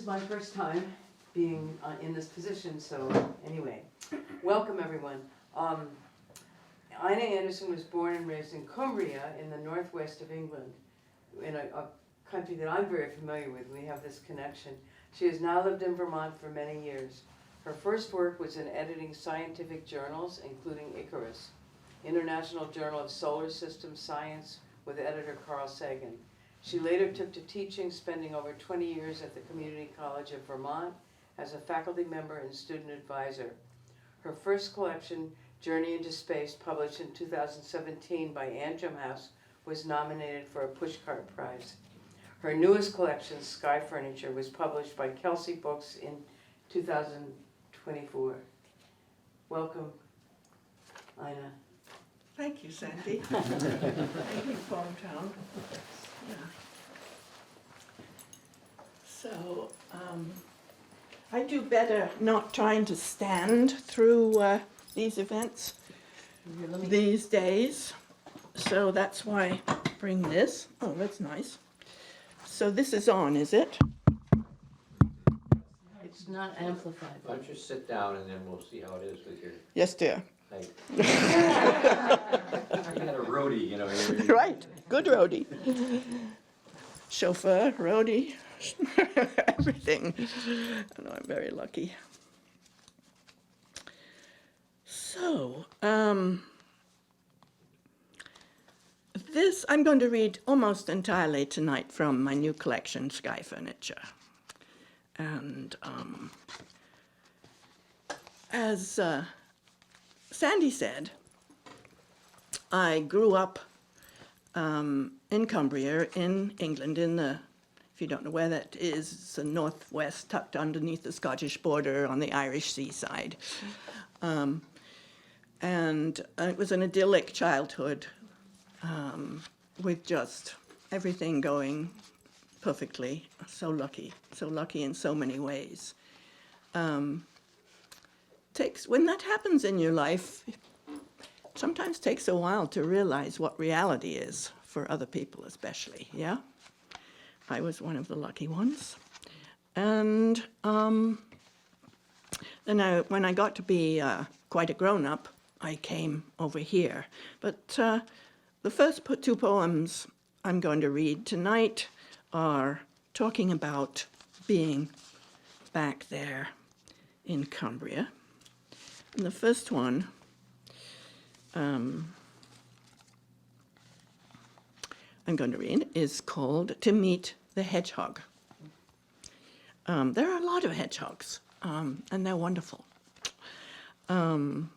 is my first time being in this position, so anyway, welcome everyone. Ina Anderson was born and raised in Cumbria in the northwest of England, in a country that I'm very familiar with. We have this connection. She has now lived in Vermont for many years. Her first work was in editing scientific journals, including Icarus, International Journal of Solar System Science, with editor Carl Sagan. She later took to teaching, spending over 20 years at the Community College of Vermont as a faculty member and student advisor. Her first collection, Journey into Space, published in 2017 by Antrim House, was nominated for a Pushcart Prize. Her newest collection, Sky Furniture, was published by Kelsey Books in 2024. Welcome, Ina. Thank you, Sandy. Thank you, PoemTown. Yeah. So, I do better not trying to stand through these events these days. So that's why I bring this. Oh, that's nice. So this is on, is it? It's not amplified. Why don't you sit down and then we'll see how it is with your Yes, dear. height. You got a roadie, you know. Right, good roadie. Chauffeur, roadie, everything. I know, I'm very lucky. So, this I'm going to read almost entirely tonight from my new collection, Sky Furniture. And as Sandy said, I grew up in Cumbria, in England, in the, if you don't know where that is, it's the northwest, tucked underneath the Scottish border on the Irish seaside. And it was an idyllic childhood with just everything going perfectly. So lucky in so many ways. When that happens in your life, sometimes takes a while to realize what reality is, for other people especially, yeah? I was one of the lucky ones. And then when I got to be quite a grown-up, I came over here. But the first two poems I'm going to read tonight are talking about being back there in Cumbria. And the first one, I'm going to read, is called To Meet the Hedgehog. There are a lot of hedgehogs, and they're wonderful. And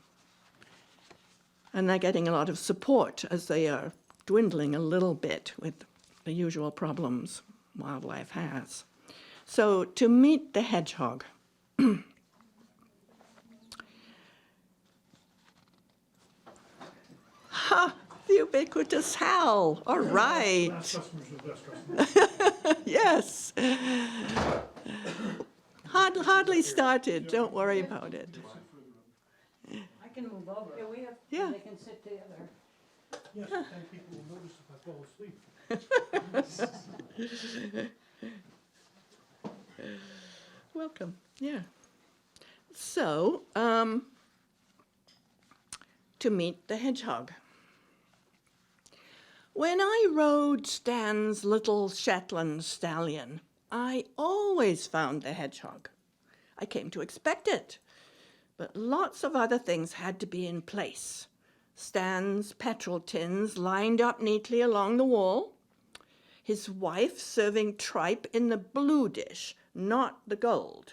they're getting a lot of support as they are dwindling a little bit with the usual problems wildlife has. So, to meet the hedgehog. Ha! The ubiquitous Hal. All right. Last customer's the best customer. Yes. Hardly started. Don't worry about it. I can move over. Yeah, we have. Yeah. They can sit together. Yes, then people will notice if I fall asleep. Welcome. Yeah. So, to meet the hedgehog. When I rode Stan's little Shetland stallion, I always found the hedgehog. I came to expect it, but lots of other things had to be in place. Stan's petrol tins lined up neatly along the wall, his wife serving tripe in the blue dish, not the gold.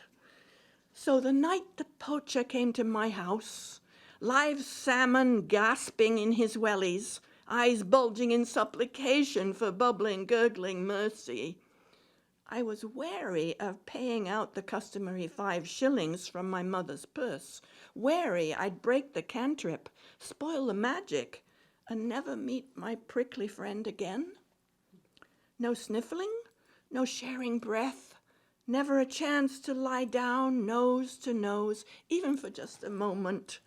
So the night the poacher came to my house, live salmon gasping in his wellies, eyes bulging in supplication for bubbling, gurgling mercy, I was wary of paying out the customary 5 shillings from my mother's purse, wary I'd break the cantrip, spoil the magic, and never meet my prickly friend again. No sniffling, no sharing breath, never a chance to lie down nose to nose, even for just a moment,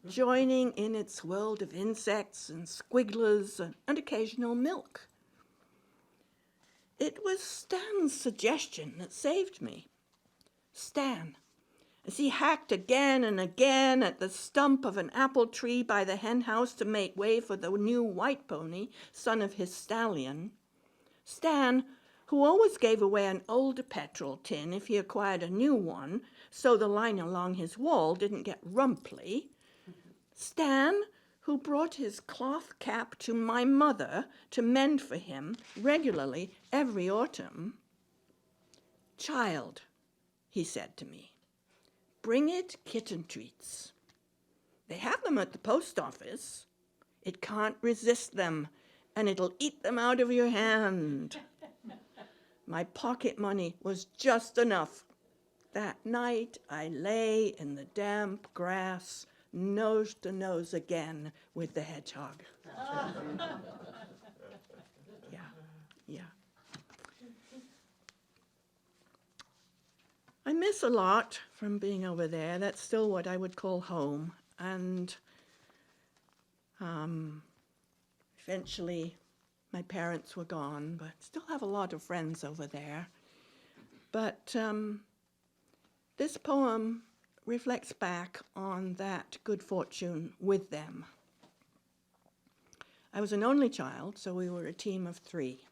joining in its world of insects and squigglers and occasional milk. It was Stan's suggestion that saved me. Stan, as he hacked again and again at the stump of an apple tree by the hen house to make way for the new white pony, son of his stallion. Stan, who always gave away an old petrol tin if he acquired a new one, so the line along his wall didn't get rumply. Stan, who brought his cloth cap to my mother to mend for him regularly every autumn. "Child," he said to me, "bring it kitten treats. They have them at the post office. It can't resist them, and it'll eat them out of your hand." My pocket money was just enough. That night I lay in the damp grass, nose to nose again with the hedgehog. Yeah. I miss a lot from being over there. That's still what I would call home. And eventually my parents were gone, but still have a lot of friends over there. But this poem reflects back on that good fortune with them. I was an only child, so we were a team of 3.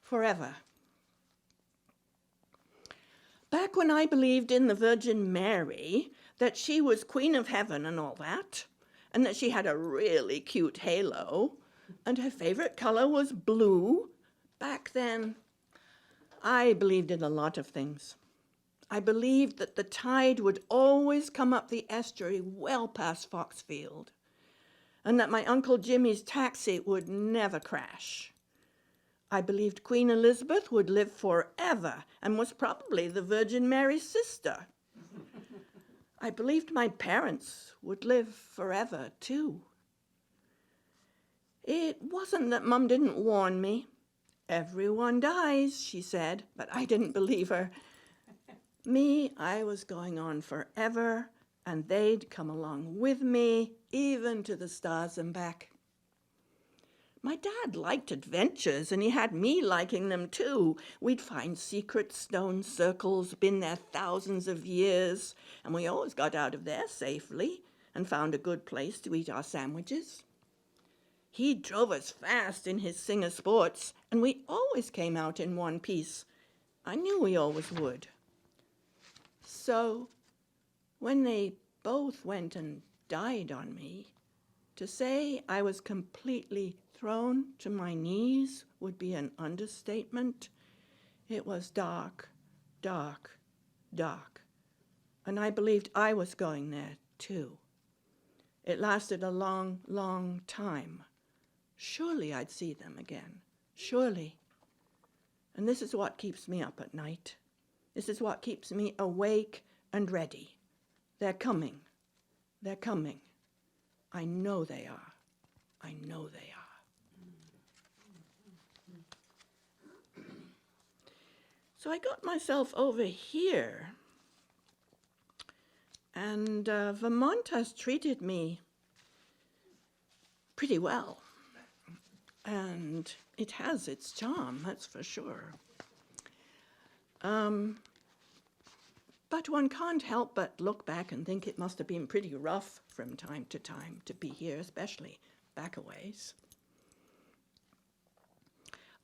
Forever. Back when I believed in the Virgin Mary, that she was Queen of Heaven and all that, and that she had a really cute halo, and her favorite color was blue, back then, I believed in a lot of things. I believed that the tide would always come up the estuary well past Foxfield, and that my Uncle Jimmy's taxi would never crash. I believed Queen Elizabeth would live forever and was probably the Virgin Mary's sister. I believed my parents would live forever, too. It wasn't that Mum didn't warn me. "Everyone dies," she said, but I didn't believe her. Me, I was going on forever, and they'd come along with me, even to the stars and back. My dad liked adventures, and he had me liking them too. We'd find secret stone circles, been there thousands of years, and we always got out of there safely and found a good place to eat our sandwiches. He drove us fast in his Singer Sports, and we always came out in one piece. I knew we always would. So, when they both went and died on me, to say I was completely thrown to my knees would be an understatement. It was dark, dark, dark, and I believed I was going there too. It lasted a long, long time. Surely I'd see them again, surely. And this is what keeps me up at night. This is what keeps me awake and ready. They're coming. They're coming. I know they are. I know they are. So I got myself over here, and Vermont has treated me pretty well, and it has its charm, that's for sure. But one can't help but look back and think it must have been pretty rough from time to time to be here, especially back a ways.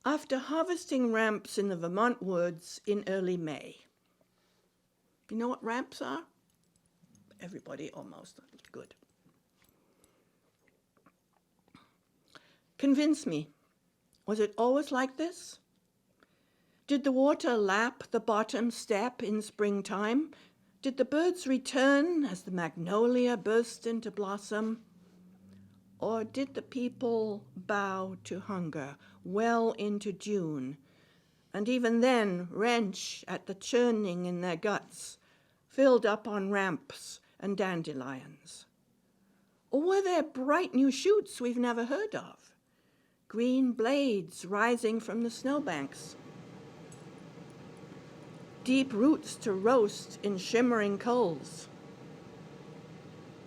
After harvesting ramps in the Vermont woods in early May. You know what ramps are? Everybody almost. Good. Convince me, was it always like this? Did the water lap the bottom step in springtime? Did the birds return as the magnolia burst into blossom? Or did the people bow to hunger well into June, and even then wrench at the churning in their guts, filled up on ramps and dandelions? Or were there bright new shoots we've never heard of? Green blades rising from the snowbanks? Deep roots to roast in shimmering coals?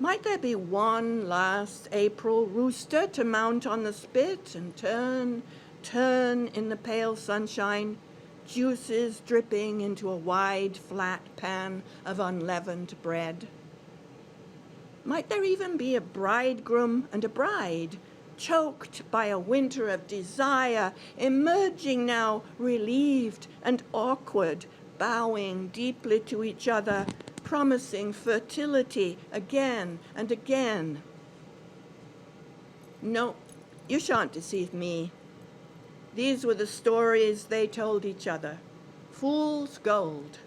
Might there be one last April rooster to mount on the spit and turn turn in the pale sunshine, juices dripping into a wide, flat pan of unleavened bread. Might there even be a bridegroom and a bride, choked by a winter of desire, emerging now relieved and awkward, bowing deeply to each other, promising fertility again and again? No, you shan't deceive me. These were the stories they told each other, fool's gold.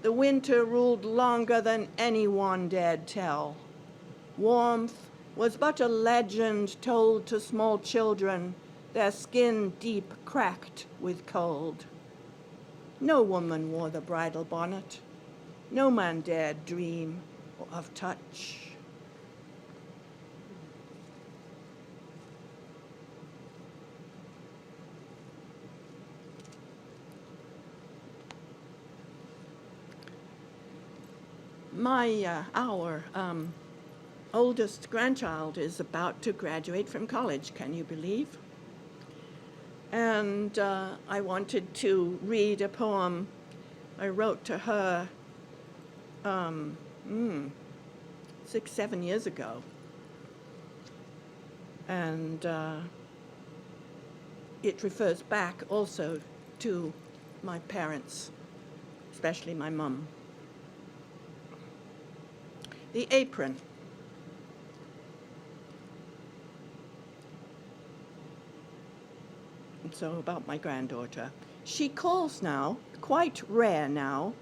The winter ruled longer than anyone dared tell. Warmth was but a legend told to small children, their skin deep cracked with cold. No woman wore the bridal bonnet. No man dared dream of touch. Our oldest grandchild is about to graduate from college, can you believe? And I wanted to read a poem I wrote to her 6-7 years ago. And it refers back also to my parents, especially my mum. The Apron. And so about my granddaughter. She calls now, quite rare now,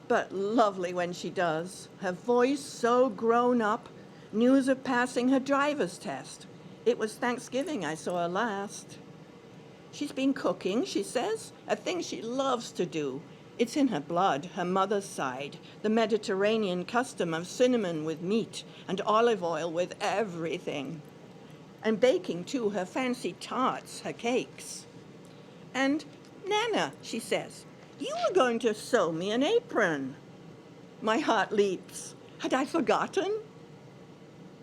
but lovely when she does. Her voice so grown up, news of passing her driver's test. It was Thanksgiving I saw her last. She's been cooking, she says, a thing she loves to do. It's in her blood, her mother's side, the Mediterranean custom of cinnamon with meat and olive oil with everything. And baking, too, her fancy tarts, her cakes. And, Nana, she says, you were going to sew me an apron. My heart leaps. Had I forgotten?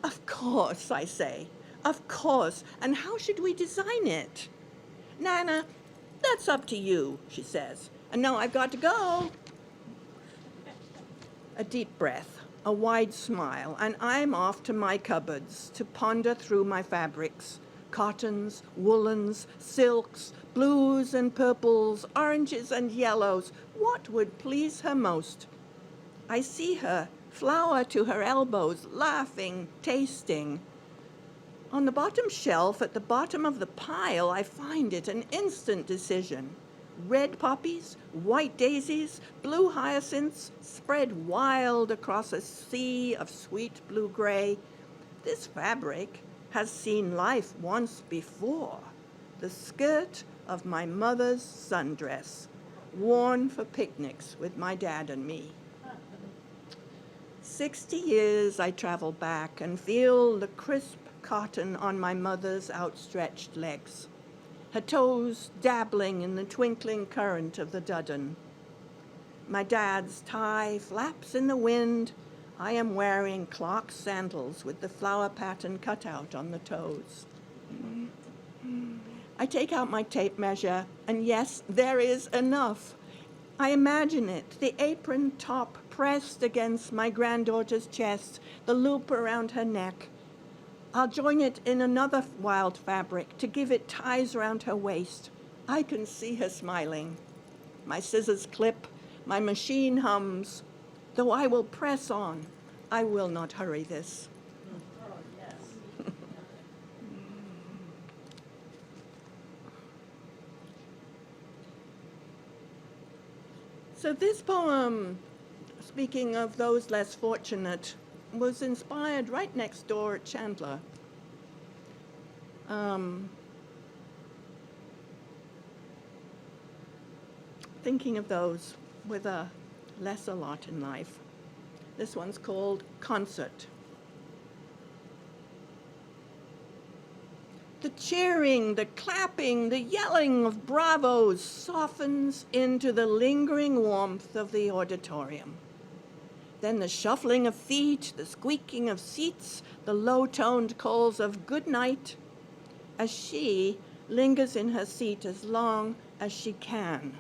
Of course, I say. Of course. And how should we design it? Nana, that's up to you, she says. And now I've got to go. A deep breath, a wide smile, and I'm off to my cupboards to ponder through my fabrics. Cottons, woolens, silks, blues and purples, oranges and yellows. What would please her most? I see her, flour to her elbows, laughing, tasting. On the bottom shelf, at the bottom of the pile, I find it an instant decision. Red poppies, white daisies, blue hyacinths spread wild across a sea of sweet blue-gray. This fabric has seen life once before. The skirt of my mother's sundress, worn for picnics with my dad and me. 60 years I travel back and feel the crisp cotton on my mother's outstretched legs, her toes dabbling in the twinkling current of the Duddon. My dad's tie flaps in the wind. I am wearing Clark's sandals with the flower pattern cut out on the toes. I take out my tape measure, and yes, there is enough. I imagine it, the apron top pressed against my granddaughter's chest, the loop around her neck. I'll join it in another wild fabric to give it ties around her waist. I can see her smiling. My scissors clip, my machine hums. Though I will press on, I will not hurry this. Oh, yes. So this poem, speaking of those less fortunate, was inspired right next door at Chandler. Thinking of those with a lesser lot in life. This one's called Concert. The cheering, the clapping, the yelling of bravos softens into the lingering warmth of the auditorium. Then the shuffling of feet, the squeaking of seats, the low-toned calls of good night, as she, lingers in her seat as long as she can.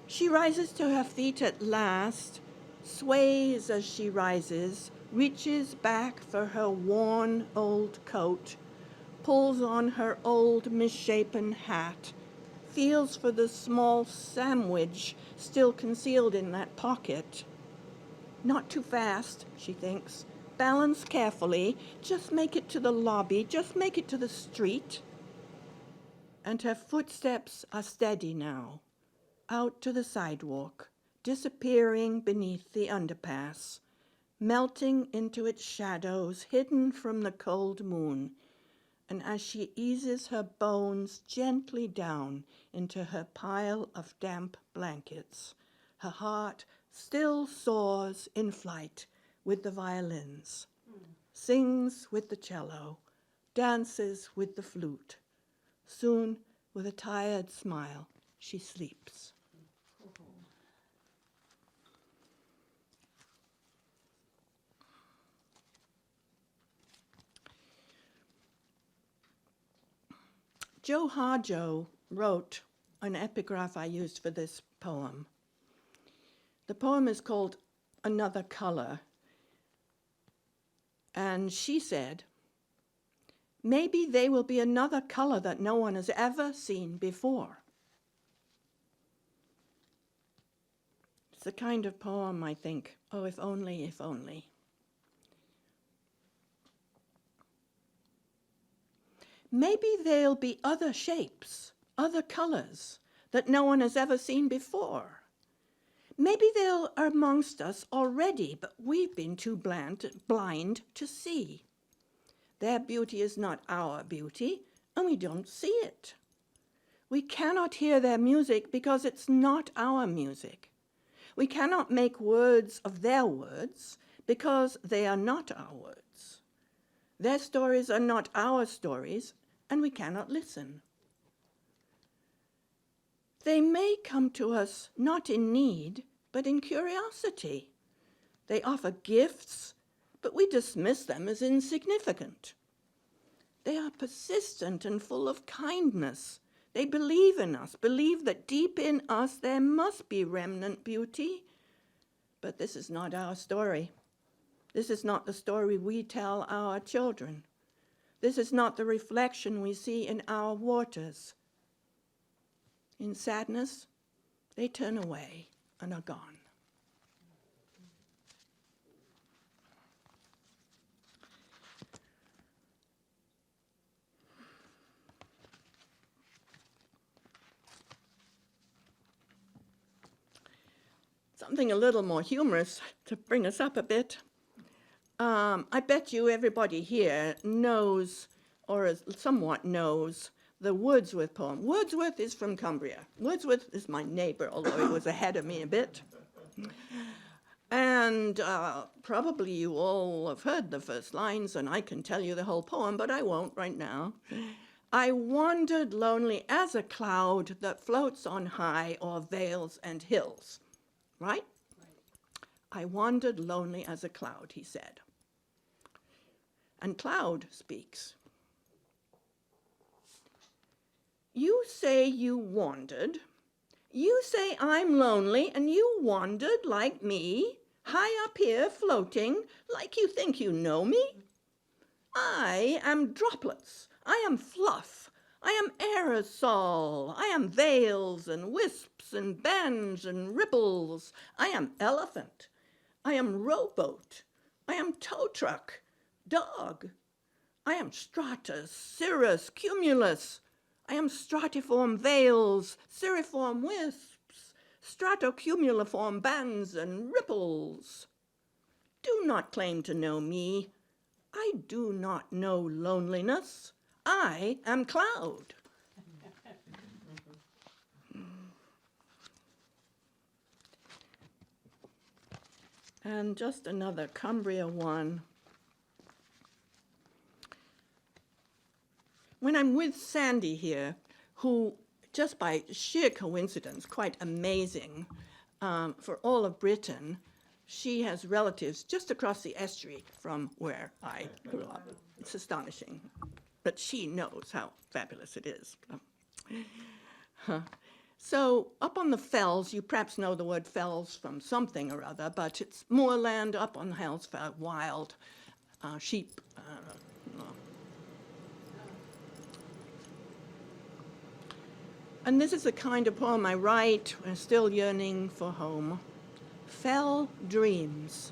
She rises to her feet at last, sways as she rises, reaches back for her worn old coat, pulls on her old misshapen hat, feels for the small sandwich still concealed in that pocket. Not too fast, she thinks. Balance carefully. Just make it to the lobby. Just make it to the street. And her footsteps are steady now, out to the sidewalk, disappearing beneath the underpass, melting into its shadows, hidden from the cold moon. And as she eases her bones gently down into her pile of damp blankets, her heart still soars in flight with the violins, sings with the cello, dances with the flute. Soon, with a tired smile, she sleeps. Joe Harjo wrote an epigraph I used for this poem. The poem is called Another Color. And she said, maybe they will be another color that no one has ever seen before. It's the kind of poem I think, oh, if only, if only. Maybe there'll be other shapes, other colors that no one has ever seen before. Maybe they are amongst us already, but we've been too blind to see. Their beauty is not our beauty, and we don't see it. We cannot hear their music because it's not our music. We cannot make words of their words because they are not our words. Their stories are not our stories, and we cannot listen. They may come to us not in need, but in curiosity. They offer gifts, but we dismiss them as insignificant. They are persistent and full of kindness. They believe in us, believe that deep in us there must be remnant beauty. But this is not our story. This is not the story we tell our children. This is not the reflection we see in our waters. In sadness, they turn away and are gone. Something a little more humorous to bring us up a bit. I bet you everybody here knows, or somewhat knows, the Wordsworth poem. Wordsworth is from Cumbria. Wordsworth is my neighbor, although he was ahead of me a bit. And probably you all have heard the first lines, and I can tell you the whole poem, but I won't right now. I wandered lonely as a cloud that floats on high o'er vales and hills. Right? I wandered lonely as a cloud, he said. And Cloud speaks. You say you wandered. You say I'm lonely, and you wandered like me, high up here floating, like you think you know me? I am droplets. I am fluff. I am aerosol. I am veils and wisps and bands and ripples. I am elephant. I am rowboat. I am tow truck. Dog. I am stratus, cirrus, cumulus. I am stratiform veils, cirriform wisps, stratocumuliform bands and ripples. Do not claim to know me. I do not know loneliness. I am Cloud. And just another Cumbria one. When I'm with Sandy here, who, just by sheer coincidence, quite amazing, for all of Britain, she has relatives just across the estuary from where I grew up. It's astonishing. but she knows how fabulous it is. So up on the fells, you perhaps know the word fells from something or other, but it's moorland up on the hills for wild sheep. And this is the kind of poem I write when still yearning for home. Fell Dreams.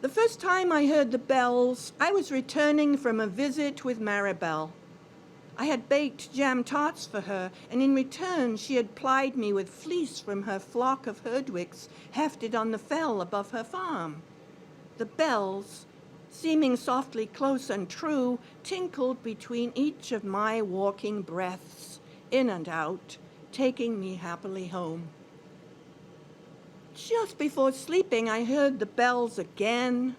The first time I heard the bells, I was returning from a visit with Maribel. I had baked jam tarts for her, and in return she had plied me with fleece from her flock of herdwicks hefted on the fell above her farm. The bells, seeming softly close and true, tinkled between each of my walking breaths, in and out, taking me happily home. Just before sleeping, I heard the bells again.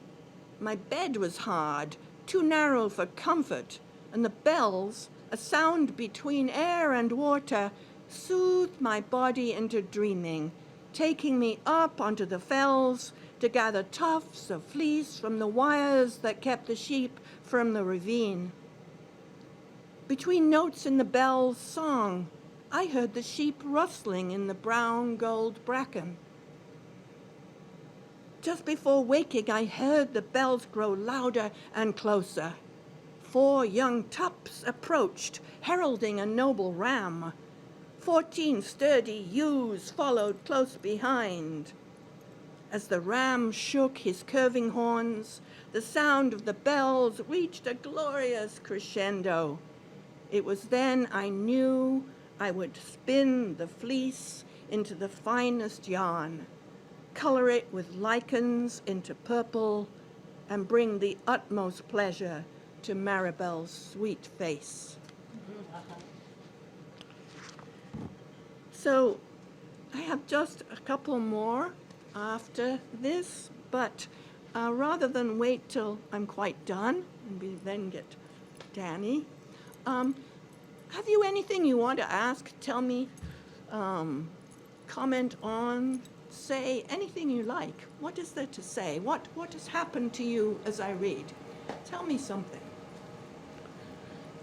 My bed was hard, too narrow for comfort, and the bells, a sound between air and water, soothed my body into dreaming, taking me up onto the fells to gather tufts of fleece from the wires that kept the sheep from the ravine. Between notes in the bells' song, I heard the sheep rustling in the brown gold bracken. Just before waking, I heard the bells grow louder and closer. 4 young tups approached, heralding a noble ram. 14 sturdy ewes followed close behind. As the ram shook his curving horns, the sound of the bells reached a glorious crescendo. It was then I knew I would spin the fleece into the finest yarn, color it with lichens into purple, and bring the utmost pleasure to Maribel's sweet face. So I have just a couple more after this, but rather than wait till I'm quite done and we then get Danny, have you anything you want to ask, tell me, comment on, say anything you like? What is there to say? What has happened to you as I read? Tell me something.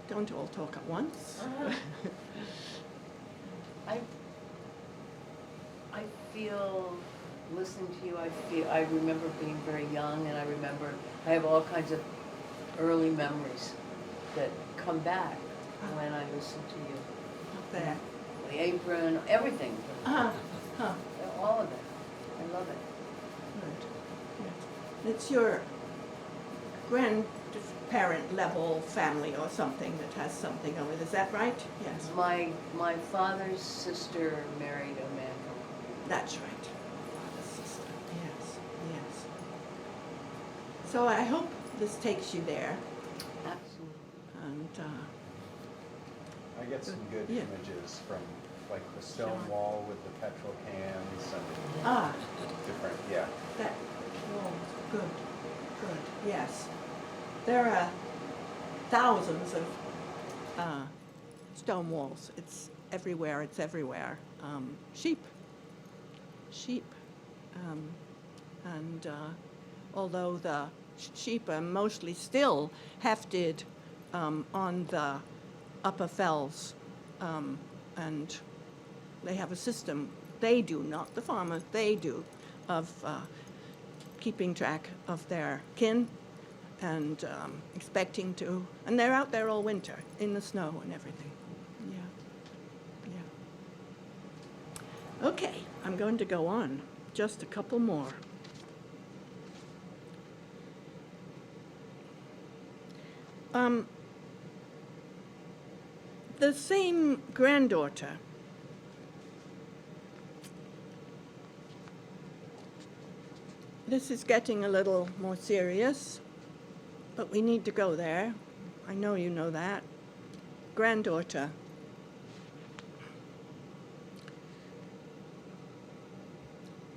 Don't all talk at once. I feel, listening to you, I remember being very young, and I have all kinds of early memories that come back when I listen to you. Up there. The apron, everything, Huh. all of it. I love it. Good. Good. It's your grandparent level family or something that has something on it. Is that right? Yes. My father's sister married a man from That's right. Father's sister. Yes. Yes. So I hope this takes you there. absolutely. And I get some good Yeah. images from like the stone wall with the petrol cans and different, yeah. that. Oh, good. Good. Yes. There are thousands of stone walls. It's everywhere. It's everywhere. Sheep. And although the sheep are mostly still hefted on the upper fells, and they have a system, they do, not the farmers, they do, of keeping track of their kin and expecting to, and they're out there all winter in the snow and everything. Yeah. Yeah. Okay, I'm going to go on. Just a couple more. The same granddaughter. This is getting a little more serious, but we need to go there. I know you know that. Granddaughter.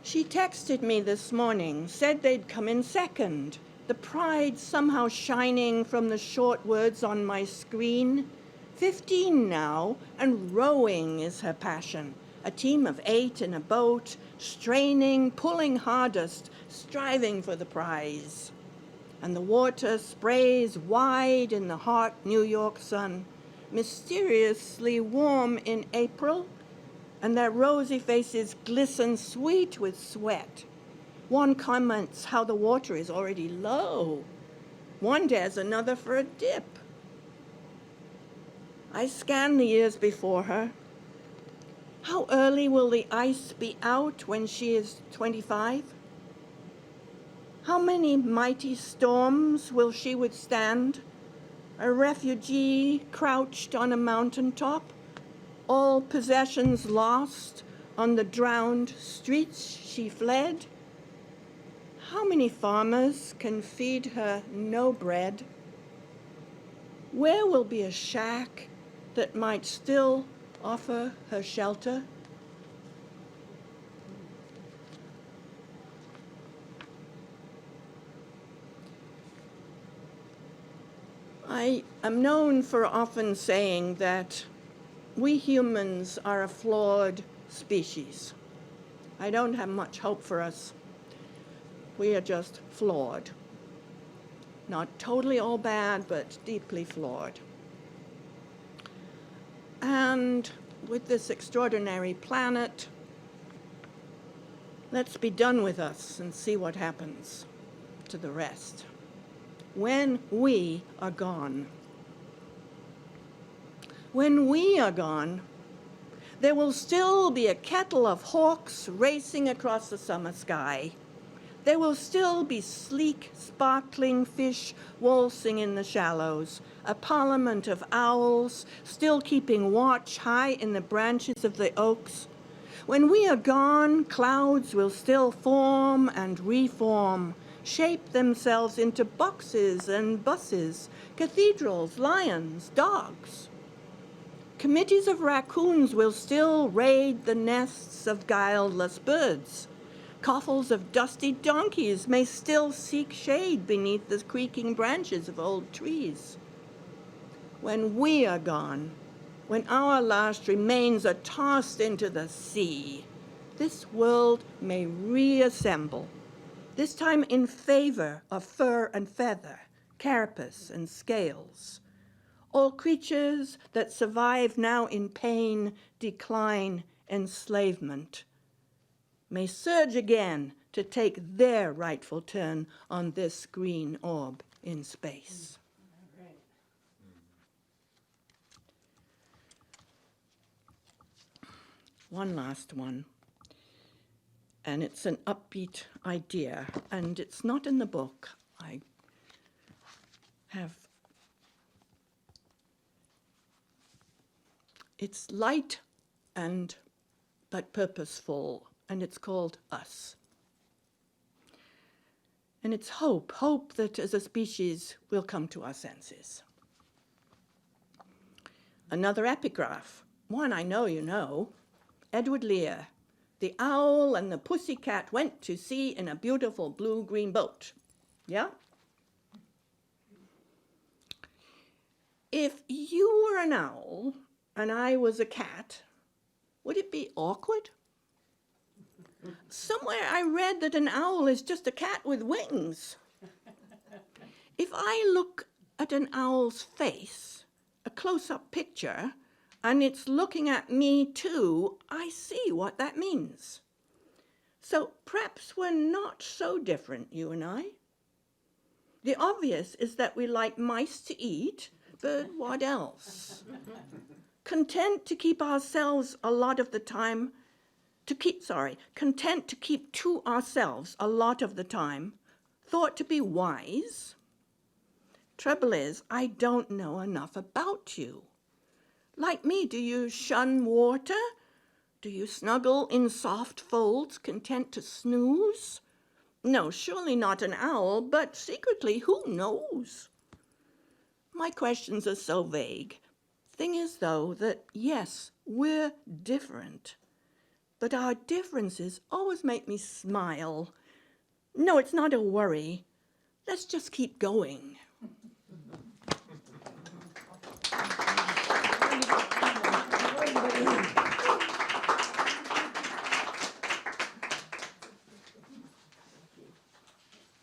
She texted me this morning, said they'd come in second, the pride somehow shining from the short words on my screen. 15 now, and rowing is her passion. A team of 8 in a boat, straining, pulling hardest, striving for the prize. and the water sprays wide in the hot New York sun, mysteriously warm in April, and their rosy faces glisten sweet with sweat. One comments how the water is already low. One dares another for a dip. I scan the years before her. How early will the ice be out when she is 25? How many mighty storms will she withstand? A refugee crouched on a mountaintop, all possessions lost, on the drowned streets she fled? How many farmers can feed her no bread? Where will be a shack that might still offer her shelter? I am known for often saying that we humans are a flawed species. I don't have much hope for us. We are just flawed. Not totally all bad, but deeply flawed. And with this extraordinary planet, let's be done with us and see what happens to the rest when we are gone. When we are gone, there will still be a kettle of hawks racing across the summer sky. There will still be sleek, sparkling fish waltzing in the shallows, a parliament of owls still keeping watch high in the branches of the oaks. When we are gone, clouds will still form and reform, shape themselves into boxes and buses, cathedrals, lions, dogs. Committees of raccoons will still raid the nests of guileless birds. Coffles of dusty donkeys may still seek shade beneath the creaking branches of old trees. When we are gone, when our last remains are tossed into the sea, this world may reassemble, this time in favor of fur and feather, carapace and scales. All creatures that survive now in pain, decline, enslavement, may surge again to take their rightful turn on this green orb in space. One last one, and it's an upbeat idea, and it's not in the book. I have, it's light and but purposeful, and it's called Us. And it's hope, hope that as a species we'll come to our senses. Another epigraph, one I know you know, Edward Lear. The owl and the pussycat went to sea in a beautiful blue-green boat. Yeah? If you were an owl and I was a cat, would it be awkward? Somewhere I read that an owl is just a cat with wings. If I look at an owl's face, a close-up picture, and it's looking at me too, I see what that means. So perhaps we're not so different, you and I. The obvious is that we like mice to eat, but what else? Content to keep ourselves a lot of the time, content to keep to ourselves a lot of the time, thought to be wise. Trouble is, I don't know enough about you. Like me, do you shun water? Do you snuggle in soft folds, content to snooze? No, surely not an owl, but secretly, who knows? My questions are so vague. Thing is, though, that yes, we're different, but our differences always make me smile. No, it's not a worry. Let's just keep going.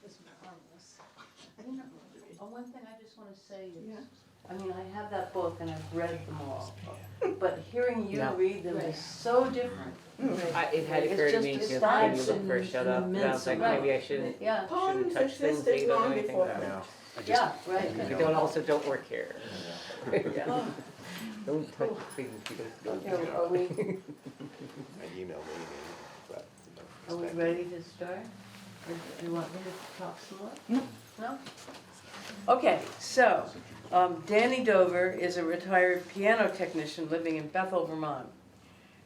This is marvelous. wanna say Yeah. is, I mean, I have that book and I've read them all, but hearing you No. read them is so different. It had It's occurred to just me when you astonishing first showed up, and I was like, immensely. maybe I shouldn't Yeah, shouldn't Poems touch things that existed you don't know long anything before about. Now, I just, yeah, right. We don't work here. Oh, Don't touch things you don't know. Okay, are we, I emailed Amy, but are we ready to start? Or do you want me to talk some more? No? Okay, so, Danny Dover is a retired piano technician living in Bethel, Vermont.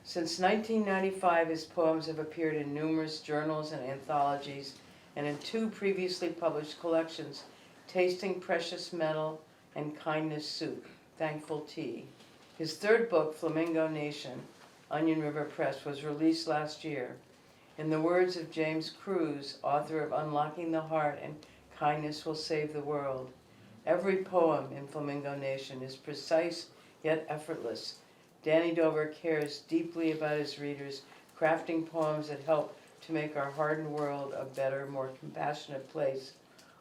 Since 1995, his poems have appeared in numerous journals and anthologies, and in 2 previously published collections, Tasting Precious Metal and Kindness Soup, Thankful Tea. His 3rd book, Flamingo Nation, Onion River Press, was released last year. In the words of James Cruz, author of Unlocking the Heart and Kindness Will Save the World, every poem in Flamingo Nation is precise yet effortless. Danny Dover cares deeply about his readers, crafting poems that help to make our hardened world a better, more compassionate place.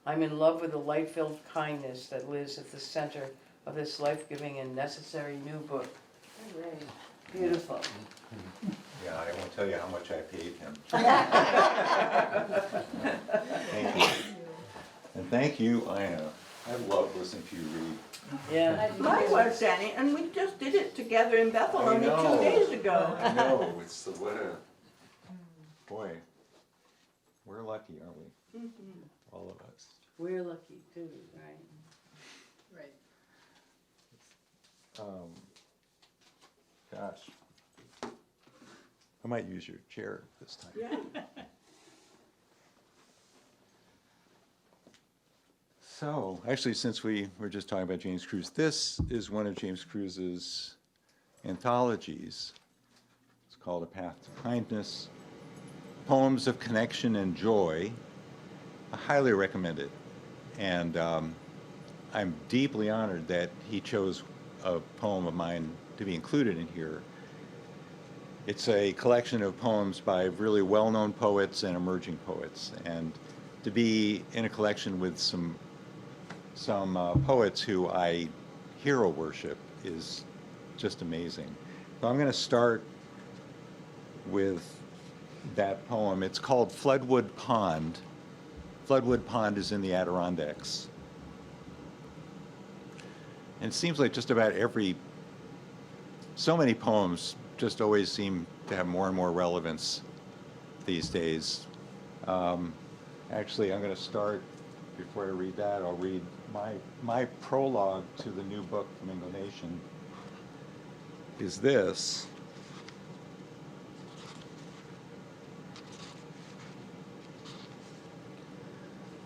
I'm in love with the light-filled kindness that lives at the center of this life-giving and necessary new book. Hooray. Beautiful. yeah, I won't tell you how much I paid him. Thank you. And thank you, Ina. I love listening to you read. Yeah. Likewise, Danny, and we just did it together in Bethel I only know. 2 days ago. I know, it's the, what a, boy, we're lucky, aren't we? All of us. We're lucky too, right? right. Gosh. I might use your chair this time. Yeah. So, actually, since we were just talking about James Cruz, this is one of James Cruz's anthologies. It's called A Path to Kindness, Poems of Connection and Joy. I highly recommend it. And I'm deeply honored that he chose a poem of mine to be included in here. It's a collection of poems by really well-known poets and emerging poets. And to be in a collection with some poets who I hero worship is just amazing. So I'm going to start with that poem. It's called Floodwood Pond. Floodwood Pond is in the Adirondacks. And it seems like just about so many poems just always seem to have more and more relevance these days. Actually, I'm going to start, before I read that, I'll read my prologue to the new book, Flamingo Nation, is this.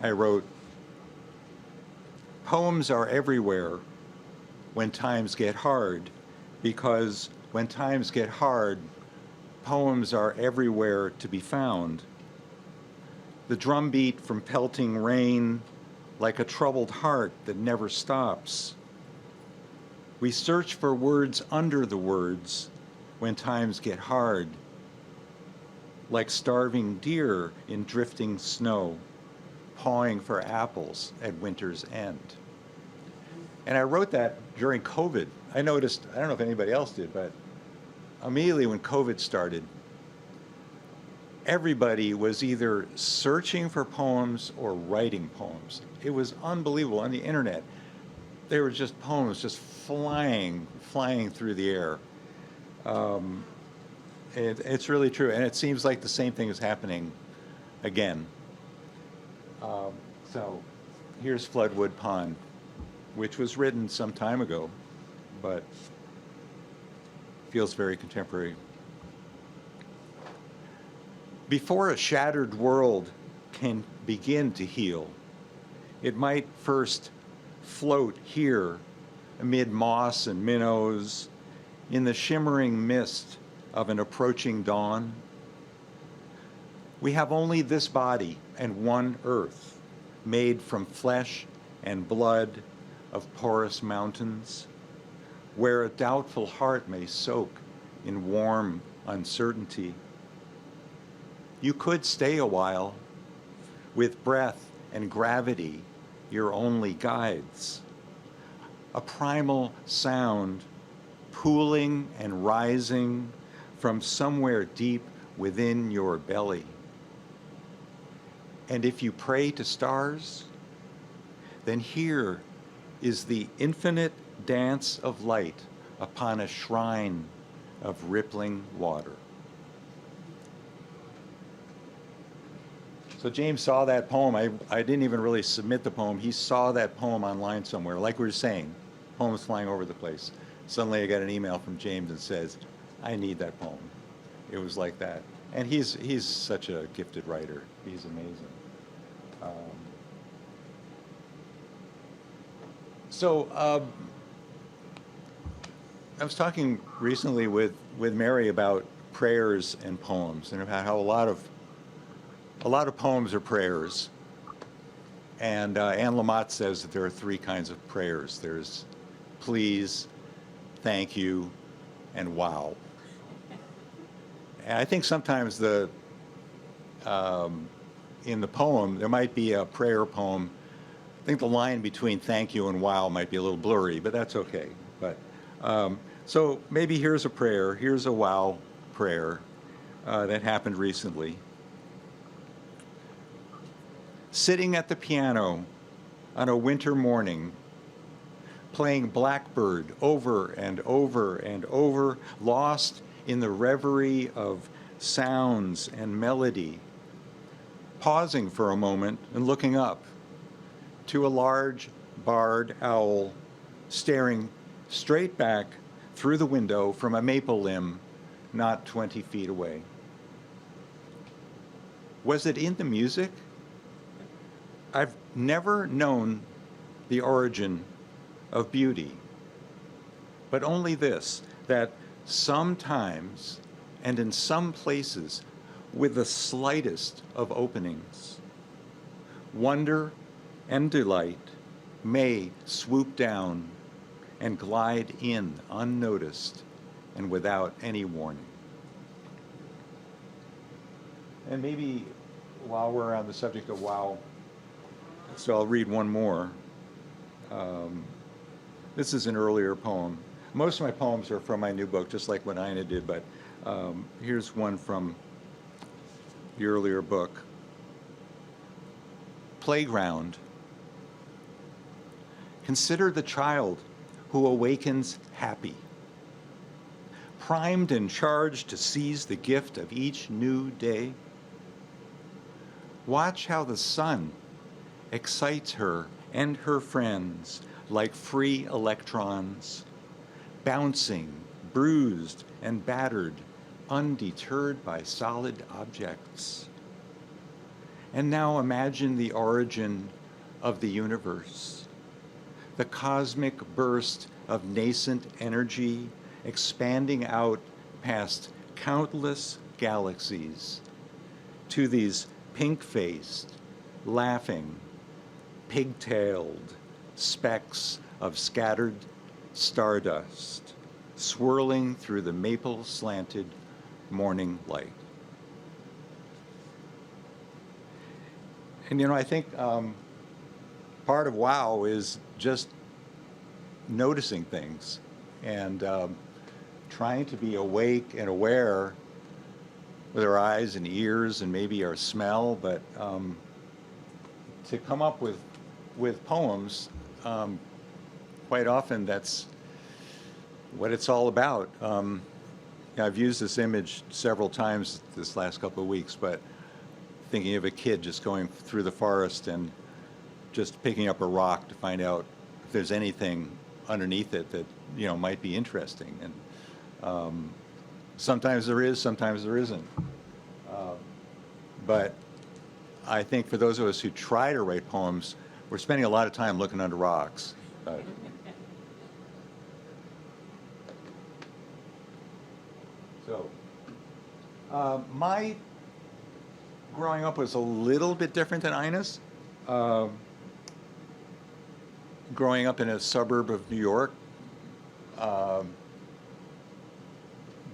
I wrote, "Poems are everywhere when times get hard, because when times get hard, poems are everywhere to be found. The drumbeat from pelting rain, like a troubled heart that never stops. We search for words under the words when times get hard, like starving deer in drifting snow, pawing for apples at winter's end." And I wrote that during COVID. I noticed, I don't know if anybody else did, but immediately when COVID started, everybody was either searching for poems or writing poems. It was unbelievable. On the internet, there were just poems just flying through the air. It's really true, and it seems like the same thing is happening again. So here's Floodwood Pond, which was written some time ago, but feels very contemporary. Before a shattered world can begin to heal, it might first float here amid moss and minnows in the shimmering mist of an approaching dawn. We have only this body and one earth, made from flesh and blood of porous mountains, where a doubtful heart may soak in warm uncertainty. You could stay a while, with breath and gravity your only guides. a primal sound pooling and rising from somewhere deep within your belly. And if you pray to stars, then here is the infinite dance of light upon a shrine of rippling water. So James saw that poem. I didn't even really submit the poem. He saw that poem online somewhere. Like we were saying, poems flying over the place. Suddenly I got an email from James that says, I need that poem. It was like that. And he's such a gifted writer. He's amazing. I was talking recently with Mary about prayers and poems, and about how a lot of poems are prayers. And Anne Lamott says that there are three kinds of prayers. There's please, thank you, and wow. And I think sometimes in the poem, there might be a prayer poem. I think the line between thank you and wow might be a little blurry, but that's okay. But so maybe here's a prayer. Here's a wow prayer that happened recently. Sitting at the piano on a winter morning, playing Blackbird over and over and over, lost in the reverie of sounds and melody, pausing for a moment and looking up to a large barred owl staring straight back through the window from a maple limb not 20 feet away. Was it in the music? I've never known the origin of beauty, but only this, that sometimes and in some places, with the slightest of openings, wonder and delight may swoop down and glide in unnoticed and without any warning. And maybe while we're on the subject of wow, so I'll read one more. This is an earlier poem. Most of my poems are from my new book, just like what Ina did, but here's one from the earlier book. Playground. Consider the child who awakens happy, primed and charged to seize the gift of each new day. Watch how the sun excites her and her friends like free electrons, bouncing, bruised and battered, undeterred by solid objects. And now imagine the origin of the universe, the cosmic burst of nascent energy expanding out past countless galaxies to these pink-faced, laughing, pigtailed specks of scattered stardust swirling through the maple-slanted morning light. And I think part of wow is just noticing things and trying to be awake and aware with our eyes and ears and maybe our smell, but to come up with poems, quite often that's what it's all about. I've used this image several times this last couple of weeks, but thinking of a kid just going through the forest and just picking up a rock to find out if there's anything underneath it that might be interesting. And sometimes there is, sometimes there isn't. But I think for those of us who try to write poems, we're spending a lot of time looking under rocks. My growing up was a little bit different than Ina's. Growing up in a suburb of New York.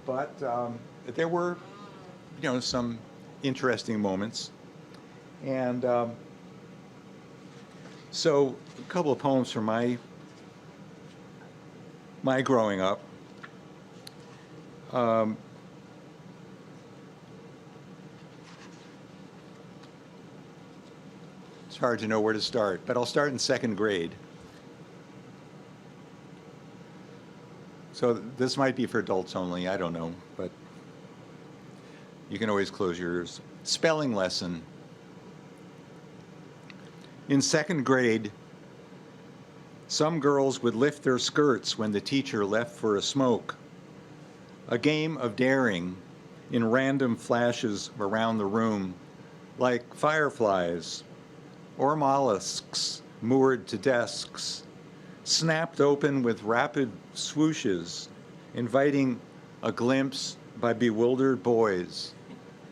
But there were, some interesting moments. And so a couple of poems from my my growing up. It's hard to know where to start, but I'll start in second grade. So this might be for adults only, I don't know, but you can always close your ears. Spelling lesson. In second grade, some girls would lift their skirts when the teacher left for a smoke. A game of daring in random flashes around the room, like fireflies or mollusks moored to desks, snapped open with rapid swooshes, inviting a glimpse by bewildered boys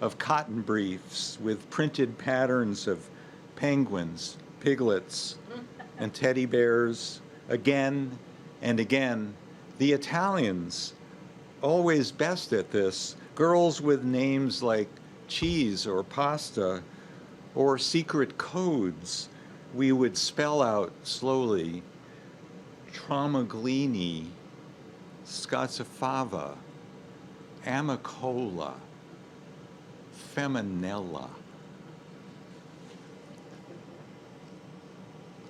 of cotton briefs with printed patterns of penguins, piglets, and teddy bears. Again and again, the Italians, always best at this, girls with names like cheese or pasta or secret codes we would spell out slowly. Tromaglini, Scazzafava, Amicola, Feminella.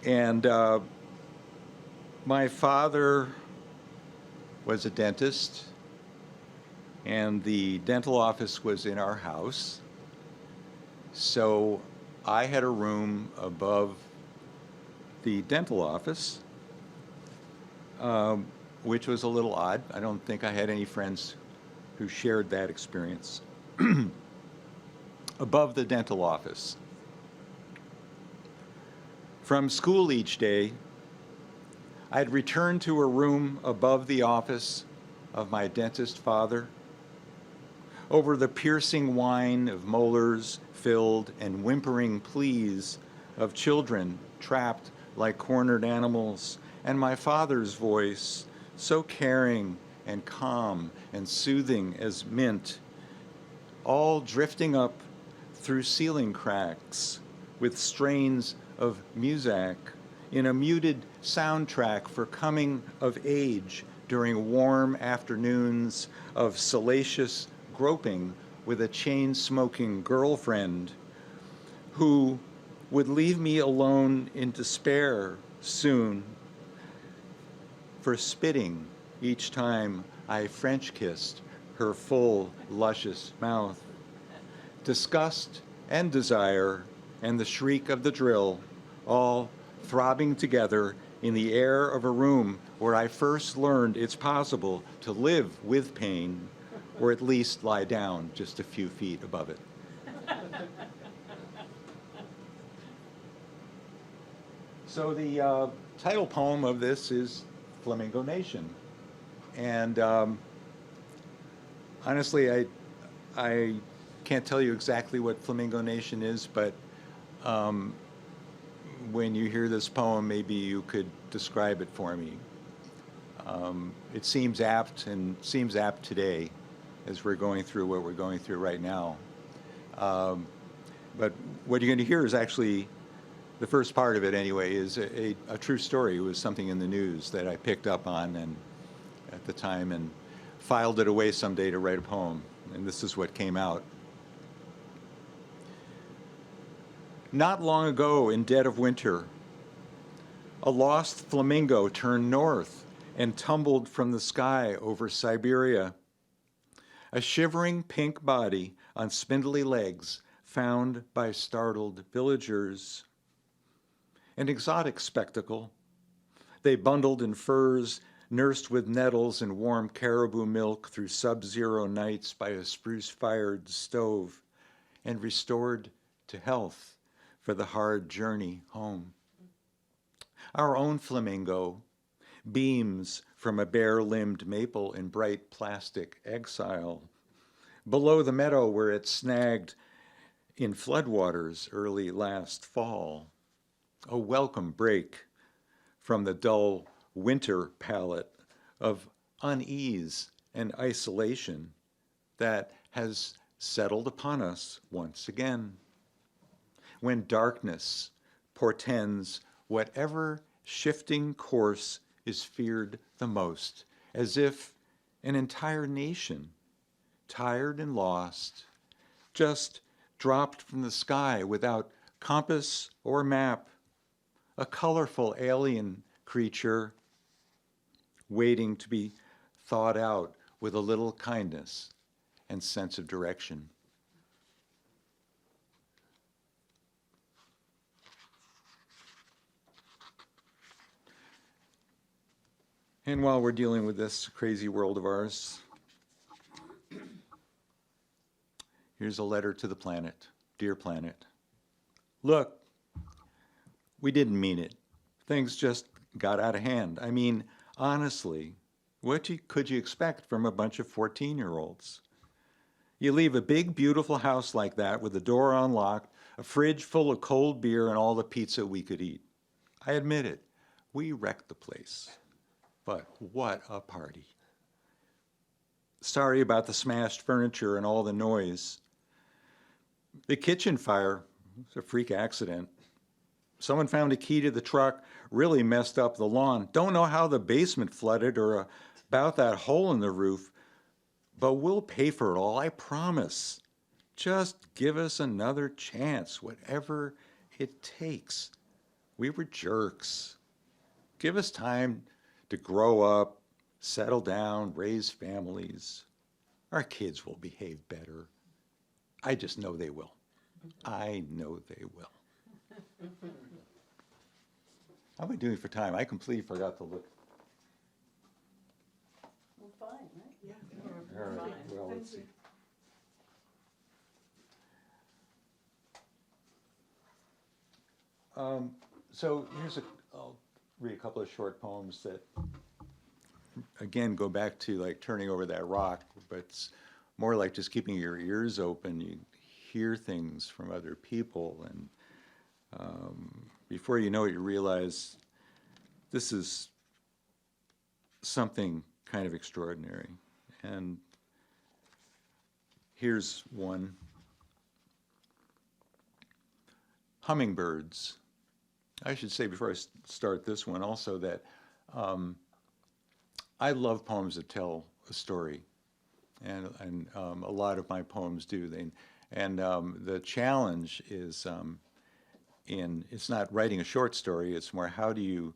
And my father was a dentist, and the dental office was in our house. So I had a room above the dental office, which was a little odd. I don't think I had any friends who shared that experience. Above the dental office. From school each day, I'd return to a room above the office of my dentist father. Over the piercing whine of molars filled and whimpering pleas of children trapped like cornered animals, and my father's voice, so caring and calm and soothing as mint, all drifting up through ceiling cracks with strains of muzak in a muted soundtrack for coming of age during warm afternoons of salacious groping with a chain-smoking girlfriend who would leave me alone in despair soon for spitting each time I French kissed her full, luscious mouth. Disgust and desire and the shriek of the drill, all throbbing together in the air of a room where I first learned it's possible to live with pain, or at least lie down just a few feet above it. So the title poem of this is Flamingo Nation. And honestly, I can't tell you exactly what Flamingo Nation is, but when you hear this poem, maybe you could describe it for me. It seems apt, and seems apt today as we're going through what we're going through right now. But what you're going to hear is actually, the first part of it anyway, is a true story. It was something in the news that I picked up on and at the time and filed it away someday to write a poem. And this is what came out. Not long ago, in dead of winter, a lost flamingo turned north and tumbled from the sky over Siberia. A shivering pink body on spindly legs found by startled villagers. An exotic spectacle. They bundled in furs, nursed with nettles and warm caribou milk through sub-zero nights by a spruce-fired stove, and restored to health for the hard journey home. Our own flamingo beams from a bare-limbed maple in bright plastic exile, below the meadow where it snagged in floodwaters early last fall. A welcome break from the dull winter palette of unease and isolation that has settled upon us once again. When darkness portends whatever shifting course is feared the most as if an entire nation, tired and lost, just dropped from the sky without compass or map, a colorful alien creature waiting to be thawed out with a little kindness and sense of direction. And while we're dealing with this crazy world of ours, here's a letter to the planet. Dear planet, look, we didn't mean it. Things just got out of hand. I mean, honestly, could you expect from a bunch of 14-year-olds? You leave a big, beautiful house like that with the door unlocked, a fridge full of cold beer, and all the pizza we could eat. I admit it, we wrecked the place. But what a party. Sorry about the smashed furniture and all the noise. The kitchen fire was a freak accident. Someone found a key to the truck, really messed up the lawn. Don't know how the basement flooded or about that hole in the roof, but we'll pay for it all, I promise. Just give us another chance, whatever it takes. We were jerks. Give us time to grow up, settle down, raise families. Our kids will behave better. I just know they will. I know they will. How am I doing for time? I completely forgot to look. Well, fine, right? Yeah. All right, well, let's see. So I'll read a couple of short poems that, again, go back to like turning over that rock, but it's more like just keeping your ears open. You hear things from other people, and before you know it, you realize this is something kind of extraordinary. And here's one. Hummingbirds. I should say before I start this one also that I love poems that tell a story, and a lot of my poems do. The challenge is it's not writing a short story. It's more how do you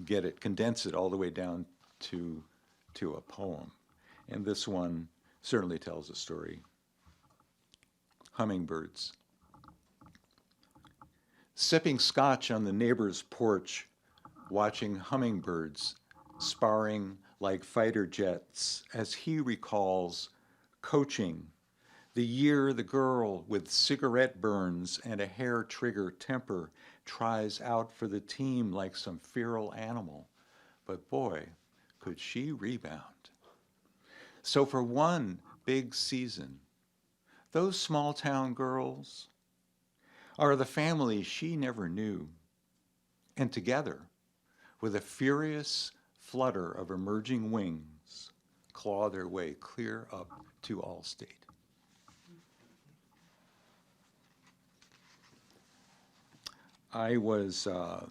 get it, condense it all the way down to a poem, and this one certainly tells a story. Hummingbirds. Sipping scotch on the neighbor's porch, watching hummingbirds sparring like fighter jets as he recalls coaching the year the girl with cigarette burns and a hair trigger temper tries out for the team like some feral animal. But boy, could she rebound. So for one big season, those small town girls are the family she never knew, and together, with a furious flutter of emerging wings, claw their way clear up to Allstate. I was a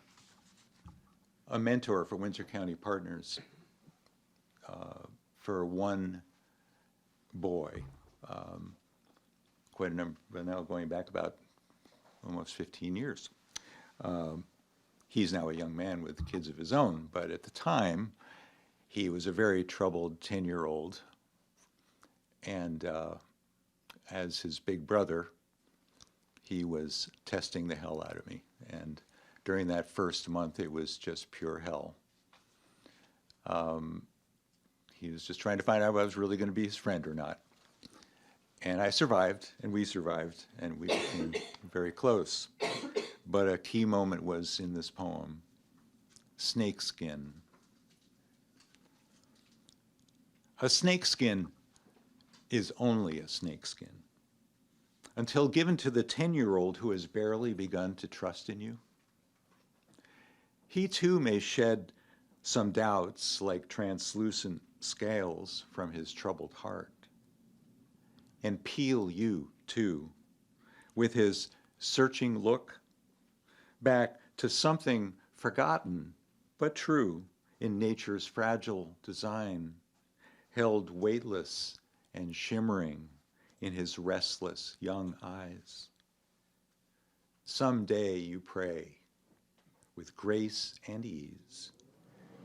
mentor for Windsor County Partners for one boy, quite a number, but now going back about almost 15 years. He's now a young man with kids of his own, but at the time, he was a very troubled 10-year-old, and as his big brother, he was testing the hell out of me. And during that first month, it was just pure hell. He was just trying to find out if I was really going to be his friend or not. And I survived, and we survived, and we became very close. But a key moment was in this poem, snakeskin. A snakeskin is only a snakeskin until given to the 10-year-old who has barely begun to trust in you. He too may shed some doubts like translucent scales from his troubled heart, and peel you too with his searching look back to something forgotten but true in nature's fragile design, held weightless and shimmering in his restless young eyes. Someday, you pray, with grace and ease,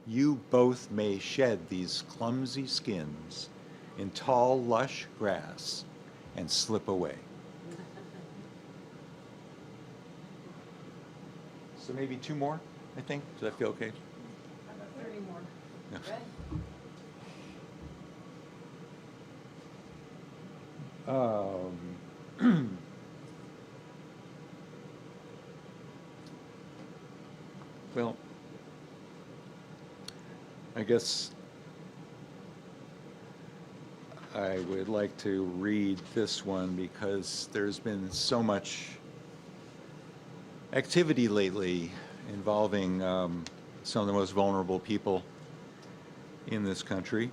you both may shed these clumsy skins in tall, lush grass and slip away. So maybe two more, I think. Does that feel okay? About 30 more. Yeah. Well, I guess I would like to read this one because there's been so much activity lately involving some of the most vulnerable people in this country.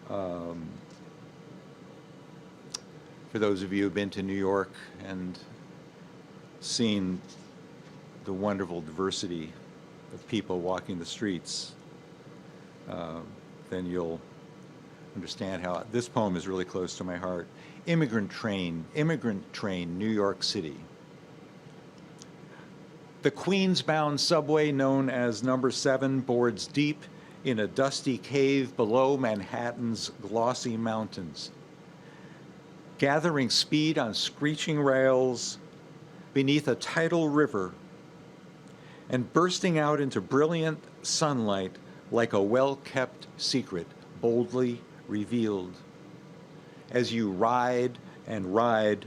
For those of you who've been to New York and seen the wonderful diversity of people walking the streets, then you'll understand how this poem is really close to my heart. Immigrant Train, New York City. The Queens-bound subway known as Number 7 boards deep in a dusty cave below Manhattan's glossy mountains, gathering speed on screeching rails beneath a tidal river and bursting out into brilliant sunlight like a well-kept secret boldly revealed. As you ride and ride,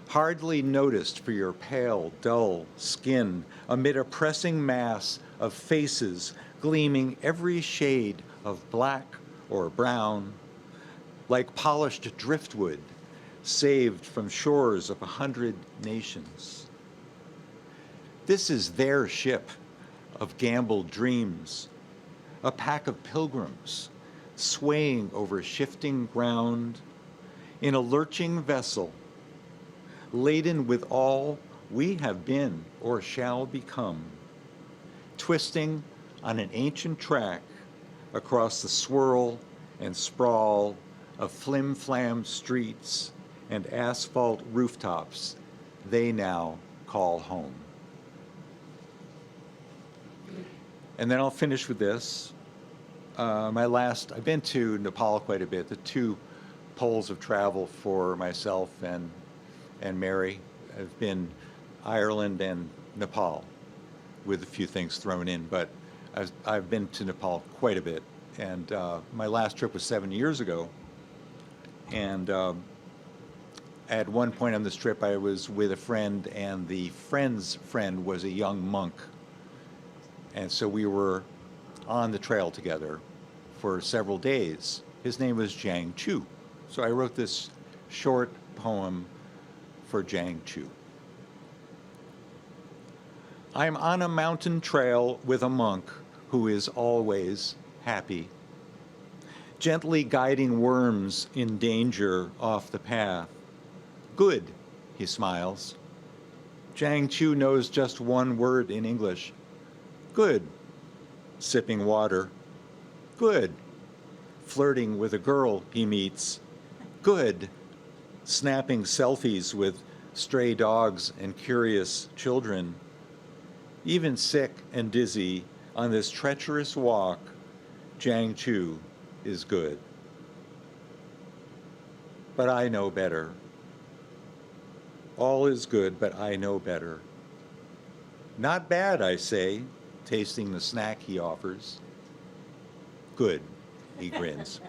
hardly noticed for your pale, dull skin amid a pressing mass of faces gleaming every shade of black or brown, like polished driftwood saved from shores of 100 nations. This is their ship of gambled dreams, a pack of pilgrims swaying over shifting ground in a lurching vessel, laden with all we have been or shall become, twisting on an ancient track across the swirl and sprawl of flim-flam streets and asphalt rooftops they now call home. And then I'll finish with this. I've been to Nepal quite a bit. The two poles of travel for myself and Mary have been Ireland and Nepal, with a few things thrown in, but I've been to Nepal quite a bit. And my last trip was 7 years ago. And at one point on this trip, I was with a friend, and the friend's friend was a young monk. And so we were on the trail together for several days. His name was Jiang Chu. So I wrote this short poem for Jiang Chu. I'm on a mountain trail with a monk who is always happy, gently guiding worms in danger off the path. Good, he smiles. Jiang Chu knows just one word in English. Good. Sipping water. Good. Flirting with a girl he meets. Good. Snapping selfies with stray dogs and curious children. Even sick and dizzy on this treacherous walk, Jiang Chu is good. But I know better. All is good, but I know better. Not bad, I say, tasting the snack he offers. Good, he grins.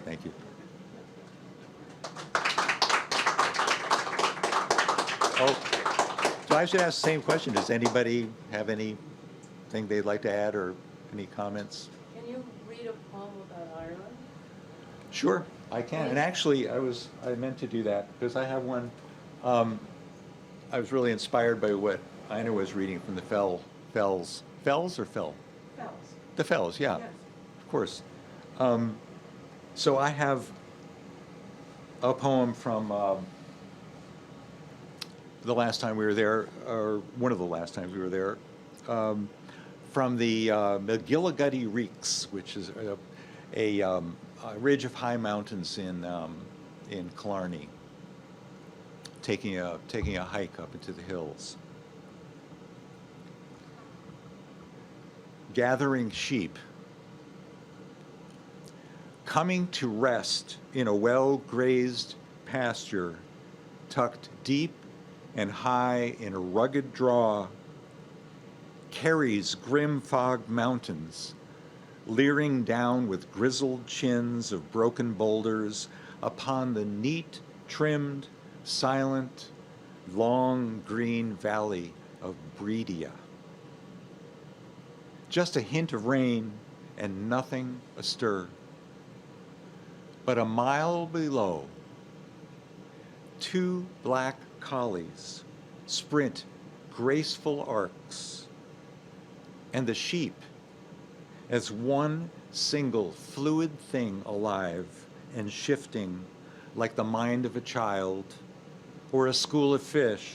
Thank you. Oh, so I should ask the same question. Does anybody have anything they'd like to add or any comments? Can you read a poem about Ireland? Sure, I can. And actually, I meant to do that because I have one. I was really inspired by what Ina was reading from the Fells. Fells or Fell? Fells. The Fells, yeah, Yes. of course. So I have a poem from the last time we were there, or one of the last times we were there, from the McGillicuddy Reeks, which is a ridge of high mountains in Killarney, taking a hike up into the hills. Gathering sheep, coming to rest in a well-grazed pasture, tucked deep and high in a rugged draw, Kerry's grim fog mountains, leering down with grizzled chins of broken boulders upon the neat, trimmed, silent, long green valley of Breedia. Just a hint of rain and nothing astir. But a mile below, 2 black collies sprint graceful arcs, and the sheep, as one single fluid thing alive and shifting like the mind of a child or a school of fish,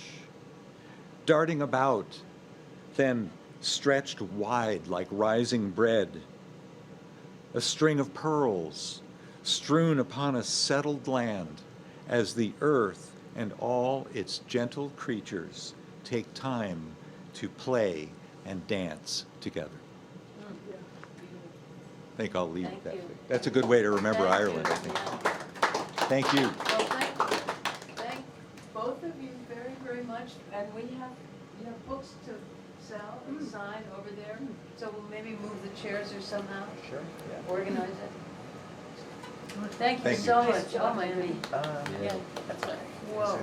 darting about, then stretched wide like rising bread, a string of pearls strewn upon a settled land as the earth and all its gentle creatures take time to play and dance together. I think I'll leave it Thank that you. way. That's a good way to remember Thank Ireland, you, I think. yeah. Thank you. Well, thank both of you very, very much, and we have books to sell and sign over there, so we'll maybe move the chairs or somehow Sure, yeah. organize it. Thank you Thank you. so much, oh my goodness. Yeah, that's fine. Whoa.